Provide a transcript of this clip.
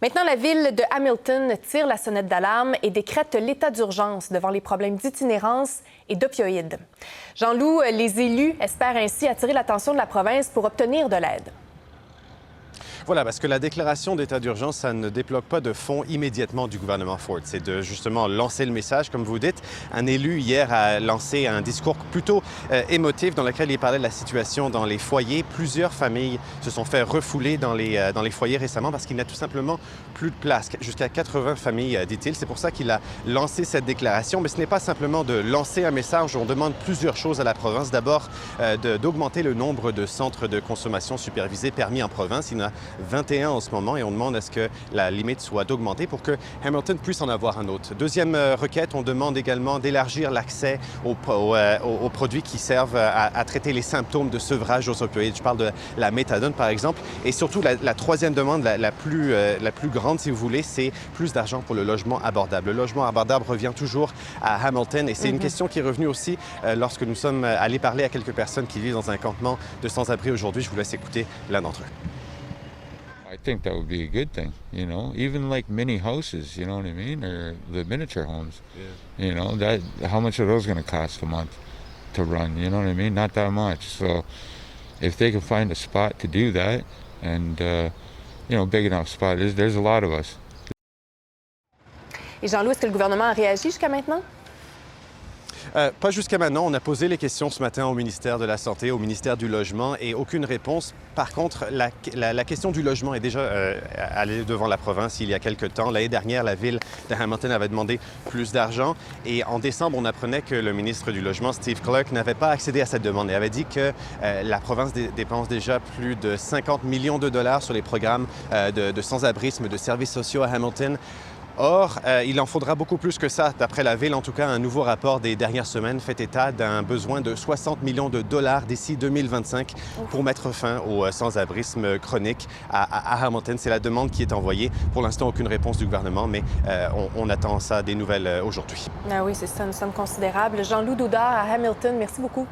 Maintenant, la ville de Hamilton tire la sonnette d'alarme et décrète l'état d'urgence devant les problèmes d'itinérance et d'opioïdes. Jean-Loup, les élus espèrent ainsi attirer l'attention de la province pour obtenir de l'aide. Voilà, parce que la déclaration d'état d'urgence, ça ne débloque pas de fonds immédiatement du gouvernement Ford. C'est de justement lancer le message, comme vous dites. Un élu hier a lancé un discours plutôt émotif dans lequel il parlait de la situation dans les foyers. Plusieurs familles se sont fait refouler dans les foyers récemment parce qu'il n'y a tout simplement plus de place. Jusqu'à 80 familles, dit-il. C'est pour ça qu'il a lancé cette déclaration. Mais ce n'est pas simplement de lancer un message. On demande plusieurs choses à la province. D'abord, d'augmenter le nombre de centres de consommation supervisés permis en province. Il y en a 21 en ce moment et on demande à ce que la limite soit d'augmenter pour que Hamilton puisse en avoir un autre. Deuxième requête, on demande également d'élargir l'accès aux produits qui servent à traiter les symptômes de sevrage aux opioïdes. Je parle de la méthadone par exemple. Et surtout, la troisième demande, la plus grande si vous voulez, c'est plus d'argent pour le logement abordable. Le logement abordable revient toujours à Hamilton et c'est une question qui est revenue aussi lorsque nous sommes allés parler à quelques personnes qui vivent dans un campement de sans-abri aujourd'hui. Je vous laisse écouter l'un d'entre eux. I think that would be a good thing, you know, even like mini houses, you know what I mean, or the miniature homes. Yeah. You know, that how much are those going to cost a month to run, you know what I mean? Not that much. So if they can find a spot to do that and you know, big enough spot, there's a lot of us. Et Jean-Loup, est-ce que le gouvernement a réagi jusqu'à maintenant? Pas jusqu'à maintenant. On a posé les questions ce matin au ministère de la Santé, au ministère du Logement et aucune réponse. Par contre, la question du logement est déjà allée devant la province il y a quelque temps. L'année dernière, la ville de Hamilton avait demandé plus d'argent et en décembre, on apprenait que le ministre du Logement, Steve Clark, n'avait pas accédé à cette demande et avait dit que la province dépense déjà plus de 50 millions de dollars sur les programmes de sans-abrisme, de services sociaux à Hamilton. Or, il en faudra beaucoup plus que ça. D'après la Ville, en tout cas, un nouveau rapport des dernières semaines fait état d'un besoin de 60 millions de dollars d'ici 2025 pour mettre fin au sans-abrisme chronique à Hamilton. C'est la demande qui est envoyée. Pour l'instant, aucune réponse du gouvernement, mais on attend ça des nouvelles aujourd'hui. Ah oui, c'est ça, une somme considérable. Jean-Loup Doudard à Hamilton, merci beaucoup.